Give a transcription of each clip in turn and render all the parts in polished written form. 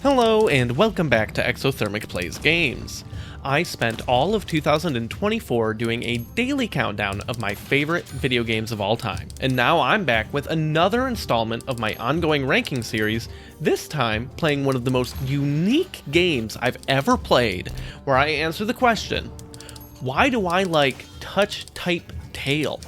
Hello and welcome back to Exothermic Plays Games. I spent all of 2024 doing a daily countdown of my favorite video games of all time, and now I'm back with another installment of my ongoing ranking series, this time playing one of the most unique games I've ever played, where I answer the question, why do I like Touch Type Tail?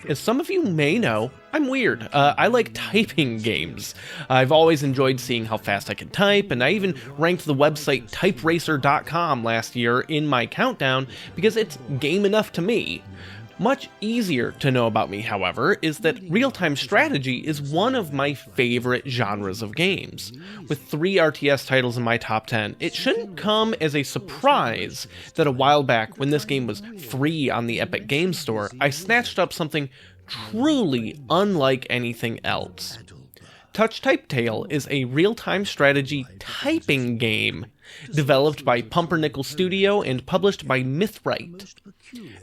As some of you may know, I'm weird. I like typing games. I've always enjoyed seeing how fast I can type, and I even ranked the website typeracer.com last year in my countdown because it's game enough to me. Much easier to know about me, however, is that real-time strategy is one of my favorite genres of games. With 3 RTS titles in my top 10, it shouldn't come as a surprise that a while back, when this game was free on the Epic Games Store, I snatched up something truly unlike anything else. Touch Type Tail is a real-time strategy typing game developed by Pumpernickel Studio and published by Mythright.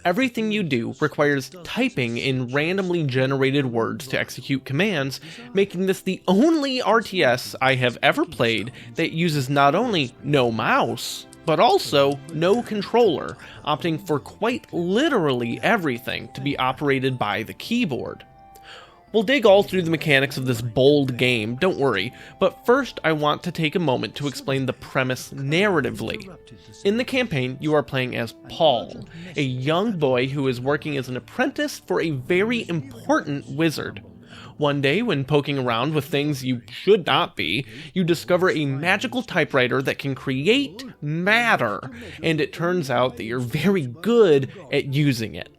Everything you do requires typing in randomly generated words to execute commands, making this the only RTS I have ever played that uses not only no mouse, but also no controller, opting for quite literally everything to be operated by the keyboard. We'll dig all through the mechanics of this bold game, don't worry, but first I want to take a moment to explain the premise narratively. In the campaign, you are playing as Paul, a young boy who is working as an apprentice for a very important wizard. One day, when poking around with things you should not be, you discover a magical typewriter that can create matter, and it turns out that you're very good at using it.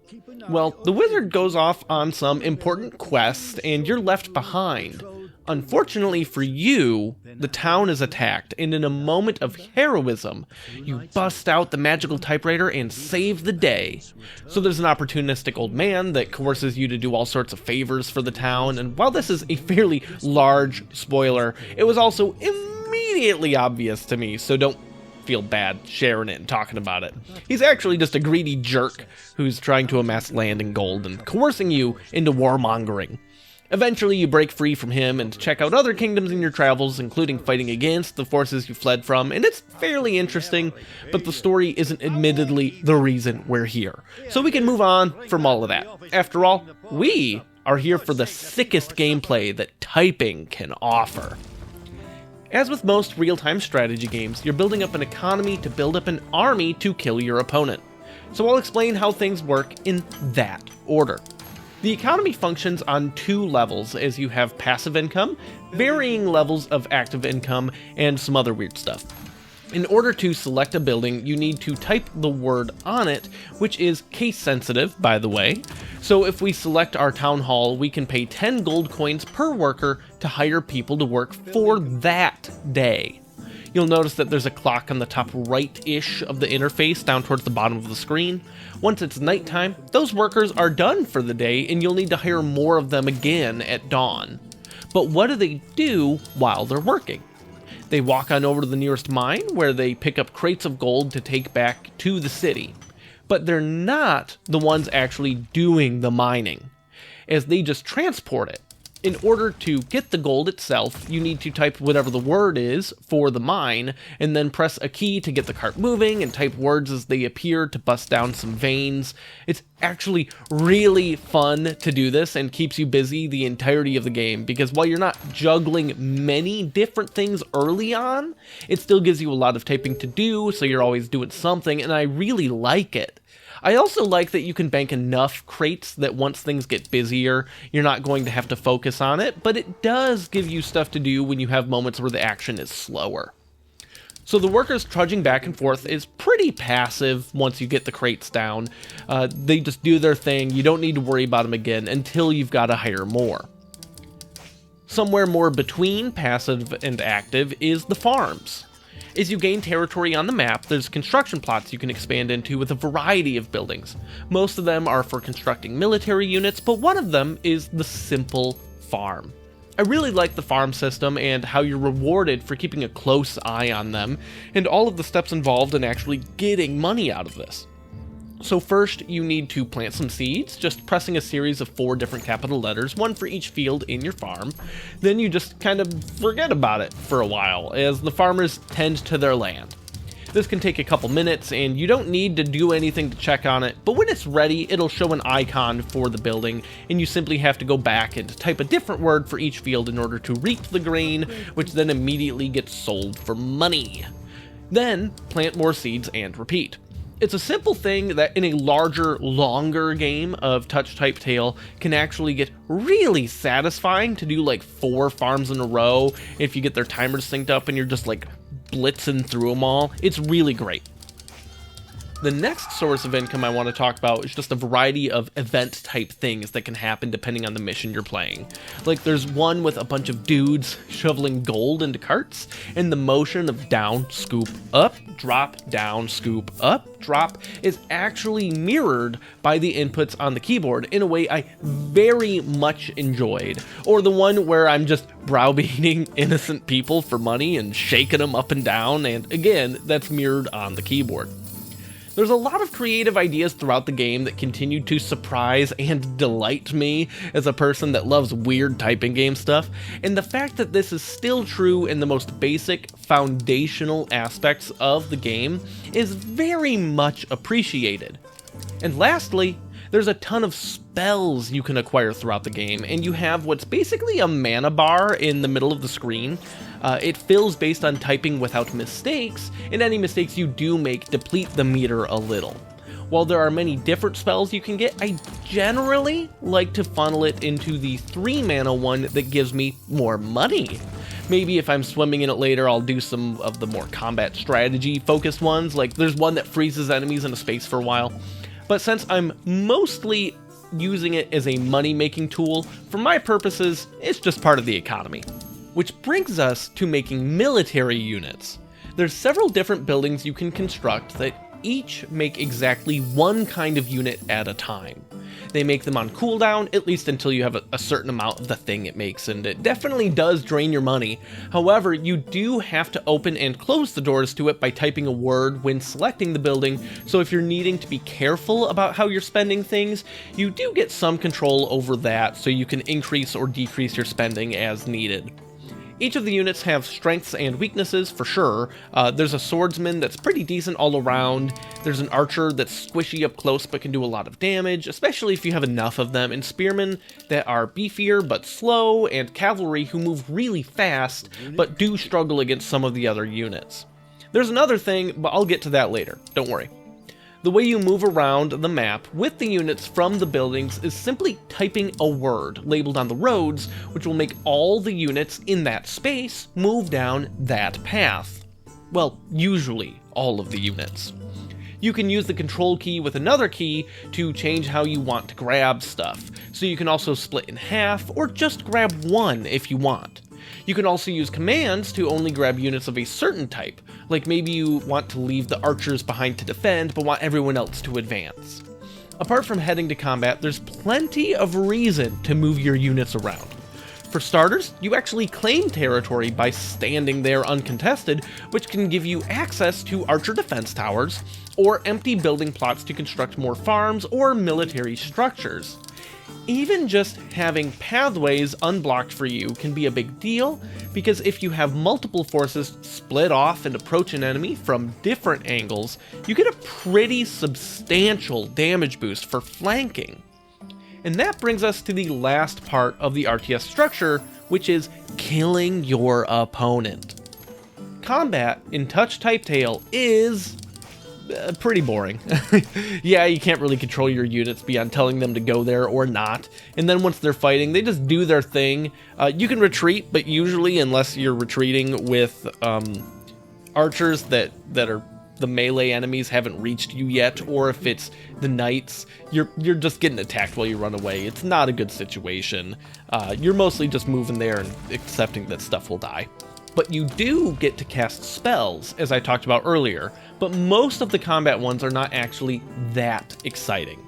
Well, the wizard goes off on some important quest, and you're left behind. Unfortunately for you, the town is attacked, and in a moment of heroism, you bust out the magical typewriter and save the day. So there's an opportunistic old man that coerces you to do all sorts of favors for the town, and while this is a fairly large spoiler, it was also immediately obvious to me, so don't feel bad sharing it and talking about it. He's actually just a greedy jerk who's trying to amass land and gold and coercing you into warmongering. Eventually you break free from him and check out other kingdoms in your travels, including fighting against the forces you fled from, and it's fairly interesting, but the story isn't admittedly the reason we're here. So we can move on from all of that. After all, we are here for the sickest gameplay that typing can offer. As with most real-time strategy games, you're building up an economy to build up an army to kill your opponent. So I'll explain how things work in that order. The economy functions on 2 levels, as you have passive income, varying levels of active income, and some other weird stuff. In order to select a building, you need to type the word on it, which is case sensitive, by the way. So if we select our town hall, we can pay 10 gold coins per worker to hire people to work for that day. You'll notice that there's a clock on the top right-ish of the interface down towards the bottom of the screen. Once it's nighttime, those workers are done for the day and you'll need to hire more of them again at dawn. But what do they do while they're working? They walk on over to the nearest mine where they pick up crates of gold to take back to the city. But they're not the ones actually doing the mining, as they just transport it. In order to get the gold itself, you need to type whatever the word is for the mine, and then press a key to get the cart moving and type words as they appear to bust down some veins. It's actually really fun to do this and keeps you busy the entirety of the game, because while you're not juggling many different things early on, it still gives you a lot of typing to do, so you're always doing something, and I really like it. I also like that you can bank enough crates that once things get busier, you're not going to have to focus on it, but it does give you stuff to do when you have moments where the action is slower. So the workers trudging back and forth is pretty passive once you get the crates down. They just do their thing, you don't need to worry about them again until you've got to hire more. Somewhere more between passive and active is the farms. As you gain territory on the map, there's construction plots you can expand into with a variety of buildings. Most of them are for constructing military units, but one of them is the simple farm. I really like the farm system and how you're rewarded for keeping a close eye on them, and all of the steps involved in actually getting money out of this. So first, you need to plant some seeds, just pressing a series of 4 different capital letters, one for each field in your farm. Then you just kind of forget about it for a while, as the farmers tend to their land. This can take a couple minutes, and you don't need to do anything to check on it, but when it's ready, it'll show an icon for the building, and you simply have to go back and type a different word for each field in order to reap the grain, which then immediately gets sold for money. Then, plant more seeds and repeat. It's a simple thing that in a larger, longer game of Touch Type Tail can actually get really satisfying to do like 4 farms in a row if you get their timers synced up and you're just like blitzing through them all. It's really great. The next source of income I want to talk about is just a variety of event type things that can happen depending on the mission you're playing. Like there's one with a bunch of dudes shoveling gold into carts, and the motion of down, scoop, up, drop, down, scoop, up, drop is actually mirrored by the inputs on the keyboard in a way I very much enjoyed. Or the one where I'm just browbeating innocent people for money and shaking them up and down, and again, that's mirrored on the keyboard. There's a lot of creative ideas throughout the game that continue to surprise and delight me as a person that loves weird typing game stuff, and the fact that this is still true in the most basic, foundational aspects of the game is very much appreciated. And lastly, there's a ton of spells you can acquire throughout the game, and you have what's basically a mana bar in the middle of the screen. It fills based on typing without mistakes, and any mistakes you do make deplete the meter a little. While there are many different spells you can get, I generally like to funnel it into the 3 mana one that gives me more money. Maybe if I'm swimming in it later, I'll do some of the more combat strategy focused ones, like there's one that freezes enemies in a space for a while. But since I'm mostly using it as a money-making tool, for my purposes, it's just part of the economy. Which brings us to making military units. There's several different buildings you can construct that each make exactly one kind of unit at a time. They make them on cooldown, at least until you have a certain amount of the thing it makes, and it definitely does drain your money. However, you do have to open and close the doors to it by typing a word when selecting the building, so if you're needing to be careful about how you're spending things, you do get some control over that, so you can increase or decrease your spending as needed. Each of the units have strengths and weaknesses for sure. There's a swordsman that's pretty decent all around. There's an archer that's squishy up close but can do a lot of damage, especially if you have enough of them, and spearmen that are beefier but slow, and cavalry who move really fast but do struggle against some of the other units. There's another thing, but I'll get to that later, don't worry. The way you move around the map with the units from the buildings is simply typing a word labeled on the roads, which will make all the units in that space move down that path. Well, usually all of the units. You can use the control key with another key to change how you want to grab stuff, so you can also split in half or just grab one if you want. You can also use commands to only grab units of a certain type, like maybe you want to leave the archers behind to defend but want everyone else to advance. Apart from heading to combat, there's plenty of reason to move your units around. For starters, you actually claim territory by standing there uncontested, which can give you access to archer defense towers, or empty building plots to construct more farms or military structures. Even just having pathways unblocked for you can be a big deal, because if you have multiple forces split off and approach an enemy from different angles, you get a pretty substantial damage boost for flanking. And that brings us to the last part of the RTS structure, which is killing your opponent. Combat in Touch Type Tail is pretty boring. Yeah, you can't really control your units beyond telling them to go there or not, and then once they're fighting, they just do their thing. You can retreat, but usually, unless you're retreating with archers that are the melee enemies haven't reached you yet, or if it's the knights, you're just getting attacked while you run away. It's not a good situation. You're mostly just moving there and accepting that stuff will die. But you do get to cast spells, as I talked about earlier, but most of the combat ones are not actually that exciting.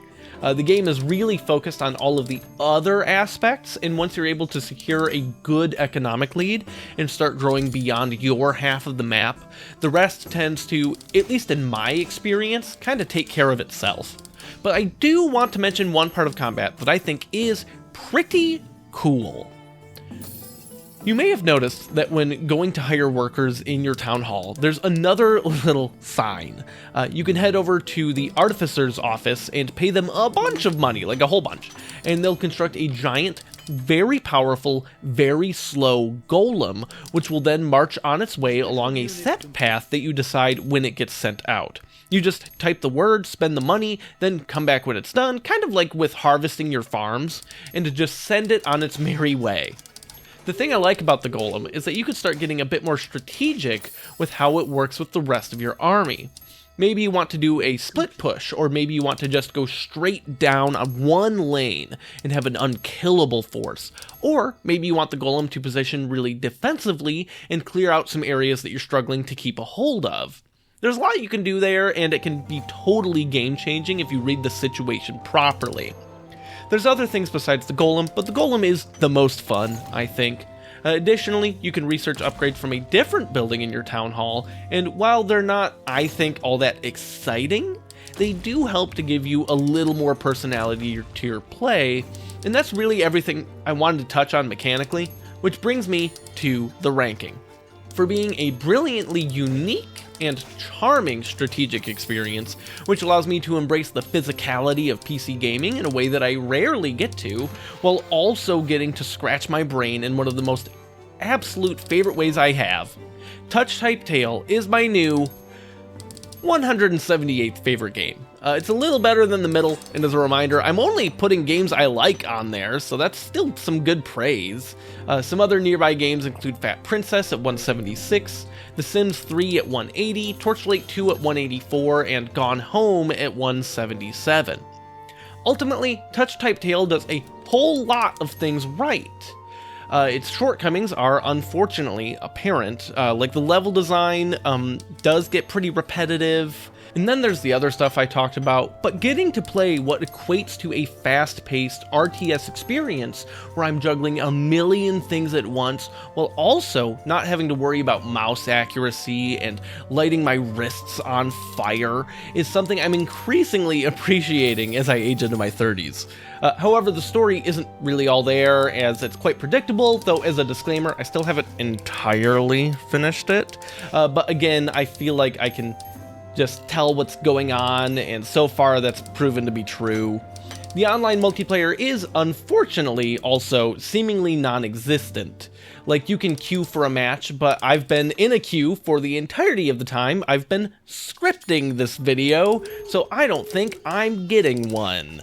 The game is really focused on all of the other aspects, and once you're able to secure a good economic lead and start growing beyond your half of the map, the rest tends to, at least in my experience, kind of take care of itself. But I do want to mention one part of combat that I think is pretty cool. You may have noticed that when going to hire workers in your town hall, there's another little sign. You can head over to the artificer's office and pay them a bunch of money, like a whole bunch, and they'll construct a giant, very powerful, very slow golem, which will then march on its way along a set path that you decide when it gets sent out. You just type the word, spend the money, then come back when it's done, kind of like with harvesting your farms, and to just send it on its merry way. The thing I like about the golem is that you can start getting a bit more strategic with how it works with the rest of your army. Maybe you want to do a split push, or maybe you want to just go straight down on one lane and have an unkillable force. Or maybe you want the golem to position really defensively and clear out some areas that you're struggling to keep a hold of. There's a lot you can do there, and it can be totally game-changing if you read the situation properly. There's other things besides the golem, but the golem is the most fun, I think. Additionally, you can research upgrades from a different building in your town hall, and while they're not, I think, all that exciting, they do help to give you a little more personality to your play, and that's really everything I wanted to touch on mechanically, which brings me to the ranking. For being a brilliantly unique and charming strategic experience, which allows me to embrace the physicality of PC gaming in a way that I rarely get to, while also getting to scratch my brain in one of the most absolute favorite ways I have. Touch Type Tale is my new 178th favorite game. It's a little better than the middle, and as a reminder, I'm only putting games I like on there, so that's still some good praise. Some other nearby games include Fat Princess at 176, The Sims 3 at 180, Torchlight 2 at 184, and Gone Home at 177. Ultimately, Touch Type Tale does a whole lot of things right. Its shortcomings are unfortunately apparent, like the level design does get pretty repetitive, and then there's the other stuff I talked about, but getting to play what equates to a fast-paced RTS experience where I'm juggling a million things at once while also not having to worry about mouse accuracy and lighting my wrists on fire is something I'm increasingly appreciating as I age into my 30s. However, the story isn't really all there, as it's quite predictable, though as a disclaimer, I still haven't entirely finished it. But again, I feel like I can just tell what's going on, and so far that's proven to be true. The online multiplayer is, unfortunately, also seemingly non-existent. Like, you can queue for a match, but I've been in a queue for the entirety of the time I've been scripting this video, so I don't think I'm getting one.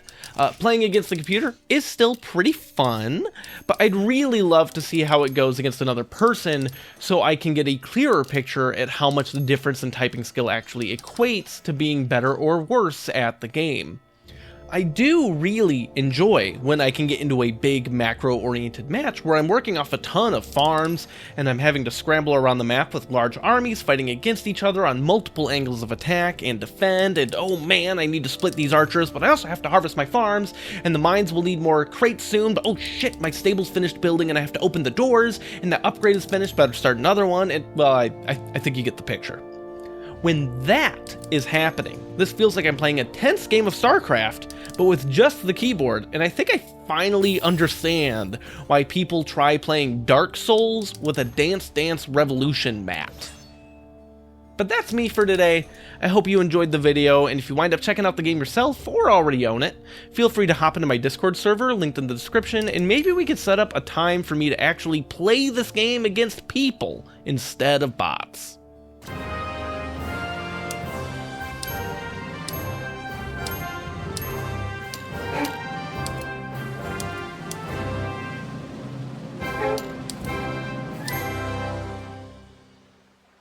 Playing against the computer is still pretty fun, but I'd really love to see how it goes against another person so I can get a clearer picture at how much the difference in typing skill actually equates to being better or worse at the game. I do really enjoy when I can get into a big macro-oriented match where I'm working off a ton of farms and I'm having to scramble around the map with large armies fighting against each other on multiple angles of attack and defend, and oh man, I need to split these archers, but I also have to harvest my farms, and the mines will need more crates soon, but oh shit, my stable's finished building and I have to open the doors, and the upgrade is finished, better start another one, and well, I think you get the picture. When that is happening, this feels like I'm playing a tense game of StarCraft, but with just the keyboard, and I think I finally understand why people try playing Dark Souls with a Dance Dance Revolution map. But that's me for today. I hope you enjoyed the video, and if you wind up checking out the game yourself or already own it, feel free to hop into my Discord server, linked in the description, and maybe we could set up a time for me to actually play this game against people instead of bots.